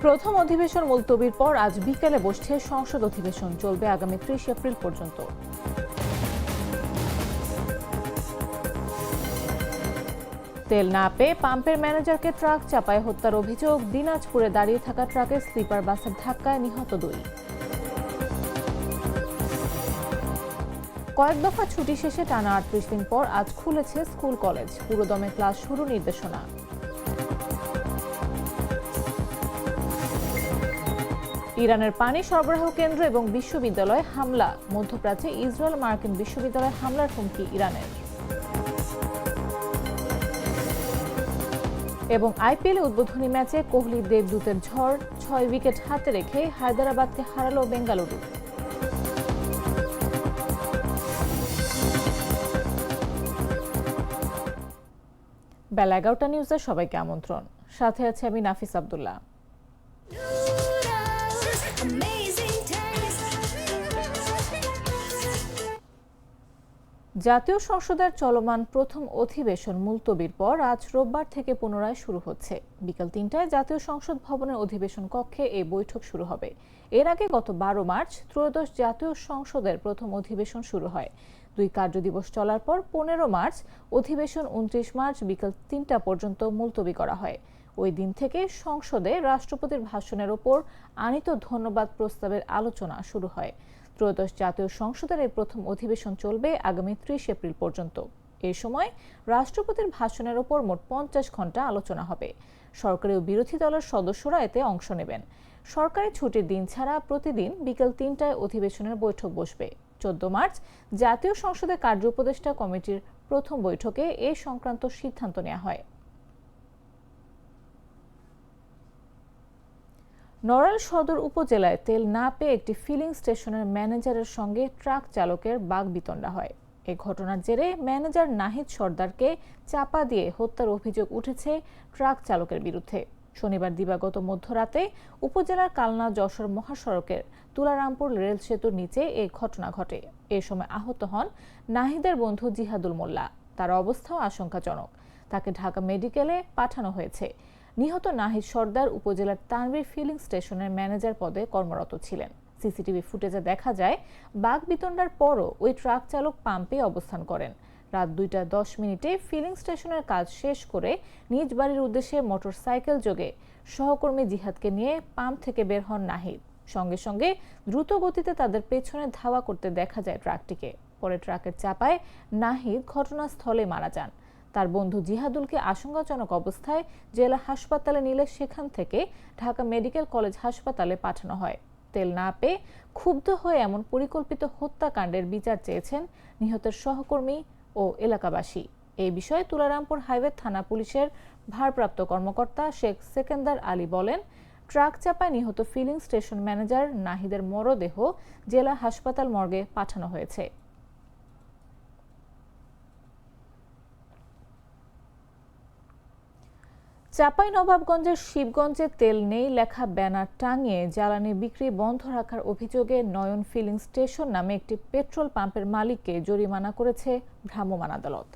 প্রথম অধিবেশন মুলতবির পর আজ বিকেলে বসছে সংসদ অধিবেশন, চলবে আগামী ৩০ এপ্রিল পর্যন্ত। তেল না পেয়ে পাম্পের ম্যানেজারকে ট্রাক চাপায় হত্যার অভিযোগ। দিনাজপুরে দাঁড়িয়ে থাকা ট্রাকের স্লিপার বাসের ধাক্কায় নিহত ২। কয়েক দফা ছুটি শেষে টানা ৩৮ দিন পর আজ খুলেছে স্কুল কলেজ, পুরোদমে ক্লাস শুরু নির্দেশনা। ইরানের পানি সরবরাহ কেন্দ্র এবং বিশ্ববিদ্যালয়ে হামলা। মধ্যপ্রাচ্যে ইসরায়েল মার্কিন বিশ্ববিদ্যালয়ে হামলার হুমকি ইরানের। এবং আইপিএলে উদ্বোধনী ম্যাচে কোহলি দেবদূতের ঝড়, ৬ উইকেট হাতে রেখে হায়দরাবাদকে হারালো বেঙ্গালুরু। বেলা ১১টা নিউজে সবাইকে আমন্ত্রণ। সাথে আছে আমি নাফিস আব্দুল্লাহ। জাতীয় সংসদের চলমান প্রথম অধিবেশন মুলতবির পর আজ রোববার থেকে পুনরায় শুরু হচ্ছে। বিকাল ৩টায় জাতীয় সংসদ ভবনের অধিবেশন কক্ষে এই বৈঠক শুরু হবে। এর আগে গত ১২ মার্চ ত্রয়োদশ জাতীয় সংসদের প্রথম অধিবেশন শুরু হয়। ২ কার্যদিবস চলার পর ১৫ মার্চ অধিবেশন ২৯ মার্চ বিকাল ৩টা পর্যন্ত মুলতবি করা হয়। ওই দিন থেকে সংসদে রাষ্ট্রপতির ভাষণের ওপর আনীত ধন্যবাদ প্রস্তাবের আলোচনা শুরু হয়। ত্রয়োদশ জাতীয় সংসদের এই প্রথম অধিবেশন চলবে আগামী ৩০ এপ্রিল পর্যন্ত। এই সময় রাষ্ট্রপতির ভাষণের ওপর মোট ৫০ ঘণ্টা আলোচনা হবে। সরকারি ও বিরোধী দলের সদস্যরা এতে অংশ নেবেন। সরকারি ছুটির দিন ছাড়া প্রতিদিন বিকেল ৩টায় অধিবেশনের বৈঠক বসবে। ১৪ মার্চ জাতীয় সংসদের কার্য উপদেষ্টা কমিটির প্রথম বৈঠকে এ সংক্রান্ত সিদ্ধান্ত নেওয়া হয়। নড়াইল সদর উপজেলায় তেল না পেয়ে একটি ফিলিং স্টেশনের ম্যানেজারের সঙ্গে ট্রাক চালকের বাগবিতণ্ডা হয়। এই ঘটনার জেরে ম্যানেজার নাহিদ সর্দারকে চাপা দিয়ে হত্যার অভিযোগ উঠেছে ট্রাক চালকের বিরুদ্ধে। শনিবার দিবাগত মধ্যরাতে উপজেলার কালনা যশোর মহাসড়কের তুলারামপুর রেল সেতুর নিচে এই ঘটনা ঘটে। এ সময় আহত হন নাহিদের বন্ধু জিহাদুল মোল্লা। তার অবস্থাও আশঙ্কাজনক। তাকে ঢাকা মেডিকেলে পাঠানো হয়েছে। নিহত নাহিদ সর্দার উপজেলার তানভীর ফিলিং স্টেশনের ম্যানেজার পদে কর্মরত ছিলেন। সিসিটিভি ফুটেজে দেখা যায় বাগবিতণ্ডার পরও ওই ট্রাক চালক পাম্পে অবস্থান করেন। রাত ২টা ১০ মিনিটে ফিলিং স্টেশনের কাজ শেষ করে নিজ বাড়ির উদ্দেশ্যে মোটরসাইকেল যোগে সহকর্মী জিহাদকে নিয়ে পাম্প থেকে বের হন নাহিদ। সঙ্গে সঙ্গে দ্রুত গতিতে তাদের পেছনে ধাওয়া করতে দেখা যায় ট্রাকটিকে। পরে ট্রাকের চাপায় নাহিদ ঘটনাস্থলে মারা যান। তার বন্ধু জিহাদুলকে আশঙ্কাজনক অবস্থায় জেলা হাসপাতালে নিলে সেখান থেকে ঢাকা মেডিকেল কলেজ হাসপাতালে পাঠানো হয়। তেল না পেয়ে ক্ষুব্ধ হয়ে এমন পরিকল্পিত হত্যাকাণ্ডের বিচার চেয়েছেন নিহতের সহকর্মী ও এলাকাবাসী। এই বিষয়ে তুলারামপুর হাইওয়ে থানা পুলিশের ভারপ্রাপ্ত কর্মকর্তা শেখ সেকেন্দার আলী বলেন, ট্রাক চাপায় নিহত ফিলিং স্টেশন ম্যানেজার নাহিদের মরদেহ জেলা হাসপাতাল মর্গে পাঠানো হয়েছে। চাঁপাইনবাবগঞ্জের শিবগঞ্জে তেল নেই লেখা ব্যানার টাঙিয়ে জ্বালানি বিক্রি বন্ধ রাখার অভিযোগে নয়ন ফিলিং স্টেশন নামে একটি পেট্রোল পাম্পের মালিককে জরিমানা করেছে ভ্রাম্যমাণ আদালত।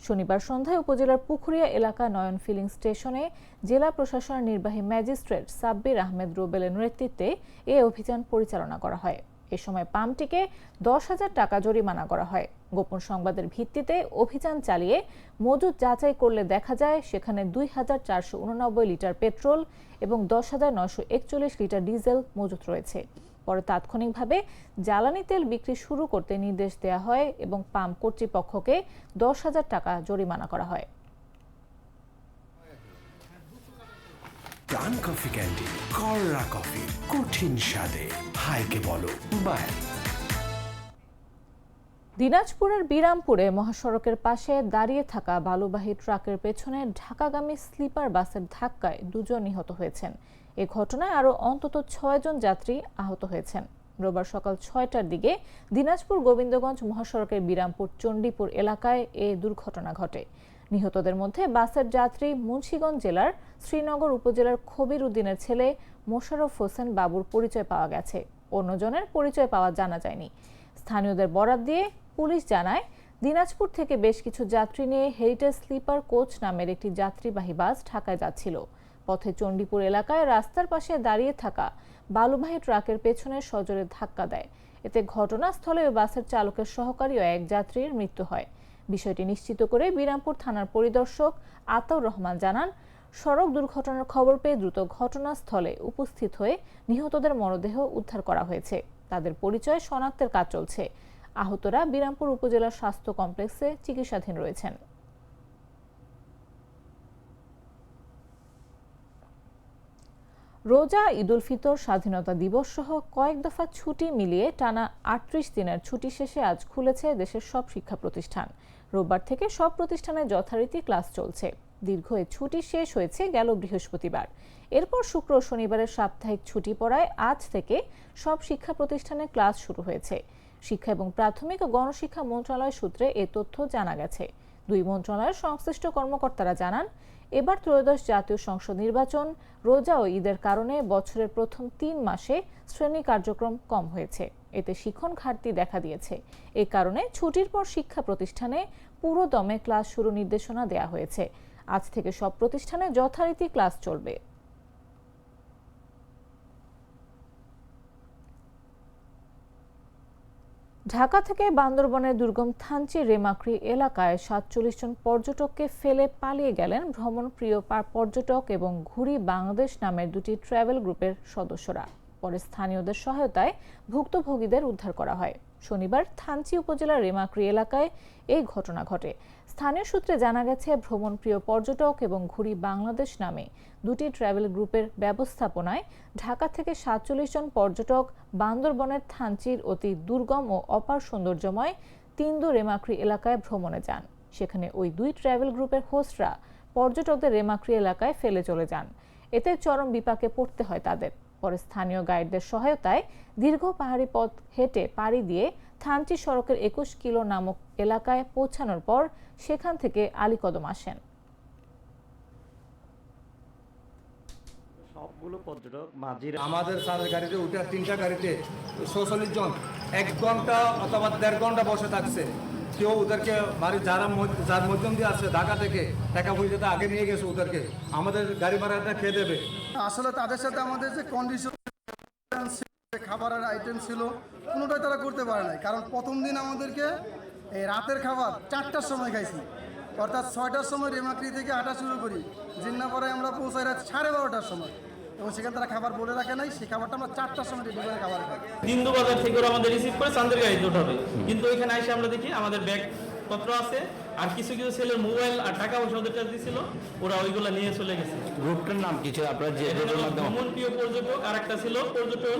শনিবার সন্ধ্যায় উপজেলার পুখুরিয়া এলাকা নয়ন ফিলিং স্টেশনে জেলা প্রশাসনের নির্বাহী ম্যাজিস্ট্রেট সাব্বির আহমেদ রুবেলের নেতৃত্বে এ অভিযান পরিচালনা করা হয়। এ সময় পাম্পটিকে ১০,০০০ টাকা জরিমানা করা হয়। গোপন সংবাদের ভিত্তিতে অভিযান চালিয়ে মজুদ যাচাই করলে দেখা যায় সেখানে ২,৪৮৯ লিটার পেট্রোল এবং ১০,৯৪১ লিটার ডিজেল মজুত রয়েছে। পরে তাৎক্ষণিকভাবে জ্বালানি তেল বিক্রি শুরু করতে নির্দেশ দেওয়া হয় এবং পাম্প কর্তৃপক্ষকে ১০,০০০ টাকা জরিমানা করা হয়। ডান কফি ক্যান্ডি, কররা কফি, কঠিন স্বাদে, হাইকে বলো বাই। দিনাজপুরের বিরামপুরে মহাসড়কের পাশে দাঁড়িয়ে থাকা বালুবাহী ট্রাকের পেছনে ঢাকাগামী স্লিপার বাসের ধাক্কায় ২ জন নিহত হয়েছেন। এ ঘটনায় আরও অন্তত ৬ জন যাত্রী আহত হয়েছেন। রোববার সকাল ৬টার দিকে দিনাজপুর গোবিন্দগঞ্জ মহাসড়কের বিরামপুর চণ্ডীপুর এলাকায় এ দুর্ঘটনা ঘটে। নিহতদের মধ্যে বাসের যাত্রী মুন্সিগঞ্জ জেলার শ্রীনগর উপজেলার খবির উদ্দিনের ছেলে মোশাররফ হোসেন বাবুর পরিচয় পাওয়া গেছে। অন্যজনের পরিচয় পাওয়া জানা যায়নি। স্থানীয়দের বরাত দিয়ে পুলিশ জানায়, দিনাজপুর থেকে বেশ কিছু যাত্রী নিয়ে হেরিটেজ স্লিপার কোচ নামের একটি যাত্রীবাহী বাস ঢাকায় যাচ্ছিল। পথে চণ্ডীপুর এলাকায় রাস্তার পাশে দাঁড়িয়ে থাকা বালুবাহী ট্রাকের পেছনে সজোরে ধাক্কা দেয়। এতে ঘটনাস্থলে ওই বাসের চালকের সহকারী ও এক যাত্রীর মৃত্যু হয়। বিষয়টি নিশ্চিত করে বিরামপুর থানার পরিদর্শক আতাউর রহমান জানান, সড়ক দুর্ঘটনার খবর পেয়ে দ্রুত ঘটনাস্থলে উপস্থিত হয়ে নিহতদের মরদেহ উদ্ধার করা হয়েছে। তাদের পরিচয় শনাক্তের কাজ চলছে। আহতরা বিরামপুর উপজেলা স্বাস্থ্য কমপ্লেক্সে চিকিৎসাধীন রয়েছেন। রোজা, ঈদুল ফিতর, স্বাধীনতা দিবস সহ কয়েক দফা ছুটি মিলিয়ে টানা ৩৮ দিনের ছুটি শেষে আজ খুলেছে দেশের সব শিক্ষা প্রতিষ্ঠান। রোববার থেকে সব প্রতিষ্ঠানে যথারীতি ক্লাস চলছে। দীর্ঘ এই ছুটি শেষ হয়েছে গেল বৃহস্পতিবার। এরপর শুক্র ও শনিবারের সাপ্তাহিক ছুটি পড়ায় আজ থেকে সব শিক্ষা প্রতিষ্ঠানে ক্লাস শুরু হয়েছে। শিক্ষা এবং প্রাথমিক ও গণশিক্ষা মন্ত্রণালয় সূত্রে এ তথ্য জানা গেছে। দুই মন্ত্রণালয়ের সংশ্লিষ্ট কর্মকর্তারা জানান, এবার ত্রয়োদশ জাতীয় সংসদ নির্বাচন, রোজা ও ঈদের কারণে বছরের প্রথম ৩ মাসে শ্রেণী কার্যক্রম কম হয়েছে। এতে শিক্ষণ ঘাটতি দেখা দিয়েছে। এ কারণে ছুটির পর শিক্ষা প্রতিষ্ঠানে পুরো দমে ক্লাস শুরু নির্দেশনা দেওয়া হয়েছে। আজ থেকে সব প্রতিষ্ঠানে যথারীতি ক্লাস চলবে। ঢাকা থেকে বান্দরবনের দুর্গম থানচি রেমাক্রি এলাকায় ৪৭ জন পর্যটককে ফেলে পালিয়ে গেলেন ভ্রমণপ্রিয় পর্যটক এবং ঘুরি বাংলাদেশ নামের দুটি ট্রাভেল গ্রুপের সদস্যরা। পরে স্থানীয়দের সহায়তায় ভুক্তভোগীদের উদ্ধার করা হয়। শনিবার থানচি উপজেলার রেমাক্রি এলাকায় এই ঘটনা ঘটে। স্থানীয় সূত্রে জানা গেছে, ভ্রমণপ্রিয় পর্যটক এবং ঘুরি বাংলাদেশ নামে দুটি ট্রাভেল গ্রুপের ব্যবস্থাপনায় ঢাকা থেকে ৪৭ জন পর্যটক বান্দরবনের থানচির অতি দুর্গম ও অপার সৌন্দর্যময় তিন্দু রেমাক্রি এলাকায় ভ্রমণে যান। সেখানে ওই দুই ট্রাভেল গ্রুপের হোস্টরা পর্যটকদের রেমাক্রি এলাকায় ফেলে চলে যান। এতে চরম বিপাকে পড়তে হয় তাদের। পরে স্থানীয় গাইডদের সহায়তায় দীর্ঘ পাহাড়ি পথ হেঁটে পাড়ি দিয়ে থানচি সড়কের ২১ কিলো নামক এলাকায় পৌঁছানোর পর সেখান থেকে আলীকদম আসেন। সবগুলো পর্যটক আমাদের স্যারের গাড়িতে উঠে ৩টা গাড়িতে ৪৬ জন ১ ঘন্টা অথবা ১.৫ ঘন্টা বসে থাকছে। কেউ ওদেরকে বাড়ি যার মধ্যম দিয়ে আসছে ঢাকা থেকে টাকা পয়সাতে আগে নিয়ে গেছে, ওদেরকে আমাদের গাড়ি ভাড়াটা খেয়ে দেবে। আসলে তাদের সাথে আমাদের যে কন্ডিশন, খাবারের আইটেম ছিল, কোনোটাই তারা করতে পারে নাই। কারণ প্রথম দিন আমাদেরকে এই রাতের খাবার ৪টার সময় খাইছি, অর্থাৎ ৬টার সময় রেমাক্রি থেকে হাঁটা শুরু করি। জিন্নাপাড়ায় আমরা পৌঁছাই রাত 12:30টার সময়, এবং সেখানে তারা খাবার বলে রাখে নাই। সেই খাবারটা আমরা 4টার সময় রেডি করে খাবার খাই। দিন্দু বাজার থেকে ওরা আমাদের রিসিভ করে চান্দের গাড়িতে উঠাবে, কিন্তু ওইখানে এসে আমরা দেখি আমাদের ব্যাগ পত্র আছে আর কিছু কিছু ছেলের মোবাইল আর টাকা পয়সা ওদের কাছে দিছিল, ওরা ওইগুলা নিয়ে চলে গেছে। গ্রুপটার নাম কি ছিল আপনার? যে ভ্রমণপ্রিয় পর্যটক আর একটা ছিল পর্যটক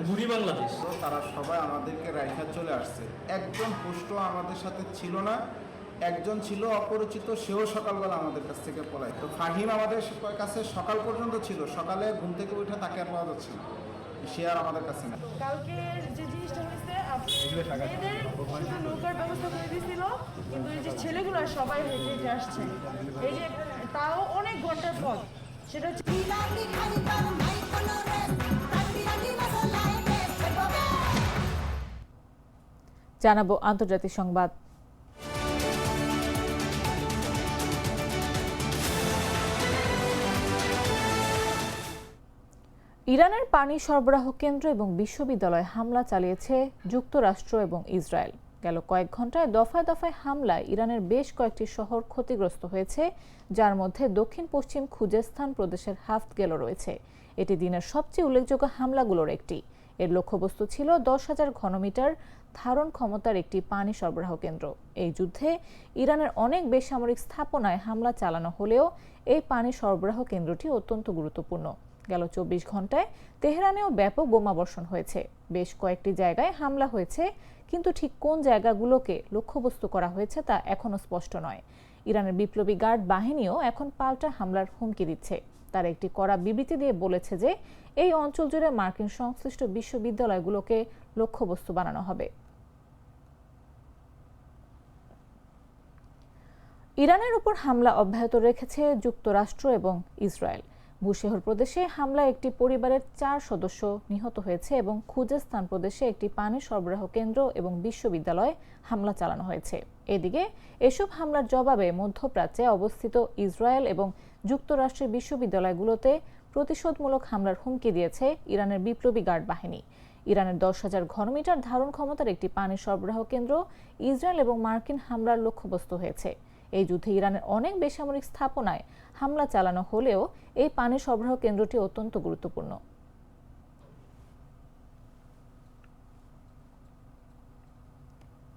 ঘুরি বাংলাদেশ। তারা সবাই আমাদেরকে রাইখা চলে আসছে। একজন পুষ্ট আমাদের সাথে ছিল না, একজন ছিল অপরিচিত, সেও সকালবেলা আমাদের কাছ থেকে পলায়। তো ফাহিম আমাদের কাছে সকাল পর্যন্ত ছিল, সকালে ঘুম থেকে উঠে তাকে আর পাওয়া যাচ্ছে না, সে আর আমাদের কাছে না। কালকে যে জিনিসটা হয়েছে, মেয়েদের শুধু নৌকার ব্যবস্থা করে দিয়েছিল, কিন্তু এই যে ছেলেগুলো সবাই হেঁটে হেঁটে আসছে, এই যে তাও অনেক ঘন্টার পথ, সেটা হচ্ছে জানাবো আন্তর্জাতিক সংবাদ। ইরানের পানি সরবরাহ কেন্দ্র এবং বিশ্ববিদ্যালয়ে হামলা চালিয়েছে যুক্তরাষ্ট্র এবং ইসরায়েল। গেল কয়েক ঘন্টায় দফায় দফায় হামলায় ইরানের বেশ কয়েকটি শহর ক্ষতিগ্রস্ত হয়েছে, যার মধ্যে দক্ষিণ পশ্চিম খুজেস্তান প্রদেশের হাফতগেলও রয়েছে। এটি দিনের সবচেয়ে উল্লেখযোগ্য হামলাগুলোর একটি। এর লক্ষ্যবস্তু ছিল 10,000 ঘনমিটার ধারণ ক্ষমতার একটি পানি সরবরাহ কেন্দ্র। এই যুদ্ধে ইরানের অনেক বেসামরিক স্থাপনায় হামলা চালানো হলেও এই পানি সরবরাহ কেন্দ্রটি অত্যন্ত গুরুত্বপূর্ণ। গেল 24 ঘন্টায় তেহরানেও ব্যাপক বোমাবর্ষণ হয়েছে। বেশ কয়েকটি জায়গায় হামলা হয়েছে, কিন্তু ঠিক কোন জায়গাগুলোকে লক্ষ্যবস্তু করা হয়েছে তা এখনও স্পষ্ট নয়। ইরানের বিপ্লবী গার্ড বাহিনীও এখন পাল্টা হামলার হুমকি দিচ্ছে। তারা একটি কড়া বিবৃতি দিয়ে বলেছে যে এই অঞ্চল জুড়ে মার্কিন সংশ্লিষ্ট বিশ্ববিদ্যালয়গুলোকে লক্ষ্যবস্তু বানানো হবে। ইরানের উপর হামলা অব্যাহত রেখেছে যুক্তরাষ্ট্র এবং ইসরায়েল। বুশেহর প্রদেশে হামলায় একটি পরিবারের 4 সদস্য নিহত হয়েছে এবং খুজেস্তান প্রদেশে একটি পানি সরবরাহ কেন্দ্র এবং বিশ্ববিদ্যালয়ে হামলা চালানো হয়েছে। এদিকে এসব হামলার জবাবে মধ্যপ্রাচ্যে অবস্থিত ইসরায়েল এবং যুক্তরাষ্ট্রের বিশ্ববিদ্যালয়গুলোতে প্রতিশোধমূলক হামলার হুমকি দিয়েছে ইরানের বিপ্লবী গার্ড বাহিনী। ইরানের 10,000 ঘনমিটার ধারণ ক্ষমতার একটি পানি সরবরাহ কেন্দ্র ইসরায়েল এবং মার্কিন হামলার লক্ষ্যবস্তু হয়েছে। এই যুদ্ধে ইরানের অনেক বেসামরিক স্থাপনায় হামলা চালানো হলেও এই পানি সরবরাহ কেন্দ্রটি অত্যন্ত গুরুত্বপূর্ণ।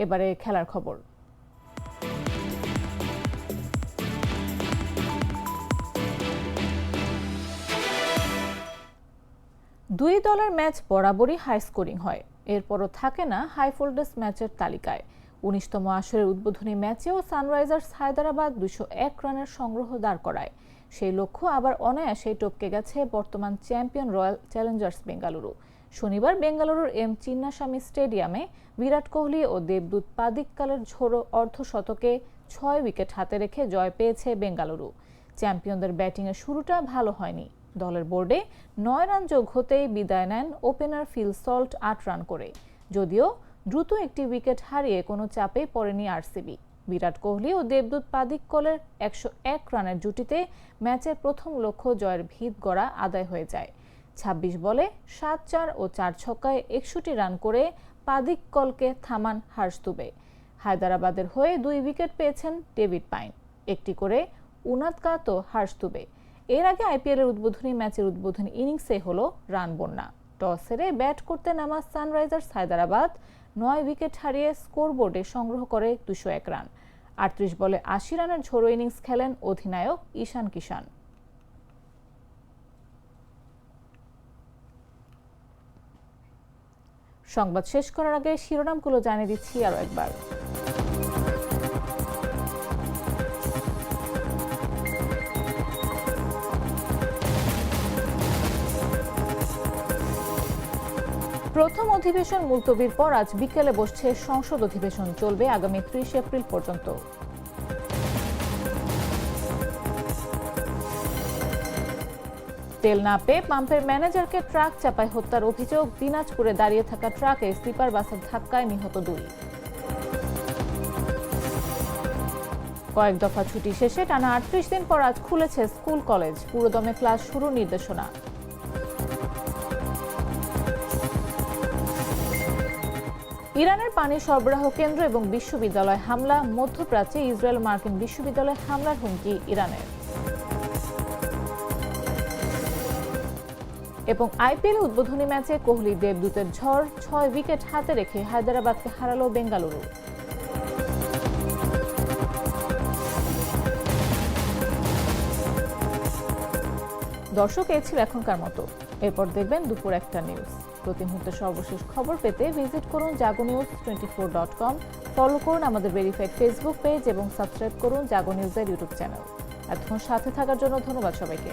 এবারে খেলার খবর। দুই দলের ম্যাচ বরাবরই হাই স্কোরিং হয়, এরপরও থাকে না হাই ভোল্টেজ ম্যাচের তালিকায়। 19তম আসরের উদ্বোধনী ম্যাচেও সানরাইজার্স হায়দরাবাদ 201 রানের সংগ্রহ দাঁড় করায়। সেই লক্ষ্য আবার অনায়াসেই টপকে গেছে বর্তমান চ্যাম্পিয়ন রয়্যাল চ্যালেঞ্জার্স বেঙ্গালুরু। শনিবার বেঙ্গালুরুর এম চিন্নাস্বামী স্টেডিয়ামে বিরাট কোহলি ও দেবদূত পাদিক্কালের ঝোড়ো অর্ধশতকে 6 উইকেট হাতে রেখে জয় পেয়েছে বেঙ্গালুরু। চ্যাম্পিয়নদের ব্যাটিংয়ের শুরুটা ভালো হয়নি। দলের বোর্ডে 9 রান যোগ হতেই বিদায় নেন ওপেনার ফিল সল্ট 8 রান করে। যদিও দ্রুত একটি উইকেট হারিয়ে কোনো চাপে পড়েনি আরসিবি। বিরাট কোহলি ও দেবদূত পাদিক্কলের 101 রানের জুটিতে ম্যাচের প্রথম লক্ষ্য জয়ের ভিত গড়া আদায় হয়ে যায়। 26 বলে 7-4 ও 4 ছক্কায় 61 রান করে পাদিক্কলকে থামান হার্ষ দুবে। হায়দরাবাদের হয়ে 2 উইকেট পেয়েছেন ডেভিড পাইন, একটি করে উনাদকাত ও হার্ষ দুবে। এর আগে আইপিএলের উদ্বোধনী ম্যাচের উদ্বোধনী ইনিংসে হলো রান বন্যা। টস হেরে ব্যাট করতে নামা সানরাইজার্স হায়দরাবাদ 9 উইকেট হারিয়ে স্কোরবোর্ডে সংগ্রহ করে 201 রান। 38 বলে 80 রানের ঝোড়ো ইনিংস খেলেন অধিনায়ক ঈশান কিষান। সংবাদ শেষ করার আগে শিরোনামগুলো জানিয়ে দিচ্ছি আরো একবার। প্রথম অধিবেশন মুলতবির পর আজ বিকেলে বসছে সংসদ অধিবেশন, চলবে আগামী 30 এপ্রিল পর্যন্ত। তেল না পেয়ে পাম্পের ম্যানেজারকে ট্রাক চাপায় হত্যার অভিযোগ। দিনাজপুরে দাঁড়িয়ে থাকা ট্রাকে স্লিপার বাসের ধাক্কায় নিহত 2। কয়েক দফা ছুটি শেষে টানা 38 দিন পর আজ খুলেছে স্কুল কলেজ, পুরোদমে ক্লাস শুরুর নির্দেশনা। ইরানের পানি সরবরাহ কেন্দ্র এবং বিশ্ববিদ্যালয় হামলা, মধ্যপ্রাচ্যে ইসরায়েল মার্কিন বিশ্ববিদ্যালয় হামলার হুমকি ইরানের। এবং আইপিএল উদ্বোধনী ম্যাচে কোহলি দেবদূতের ঝড়, 6 উইকেট হাতে রেখে হায়দরাবাদকে হারালো বেঙ্গালুরু। দর্শক, এই ছিল এখনকার মতো। এরপর দেখবেন দুপুর 1টা নিউজ। প্রতি মুহূর্তে সর্বশেষ খবর পেতে ভিজিট করুন jagonews24.com, ফলো করুন আমাদের ভেরিফাইড ফেসবুক পেজ এবং সাবস্ক্রাইব করুন জাগো নিউজের ইউটিউব চ্যানেল। এতক্ষণ সাথে থাকার জন্য ধন্যবাদ সবাইকে।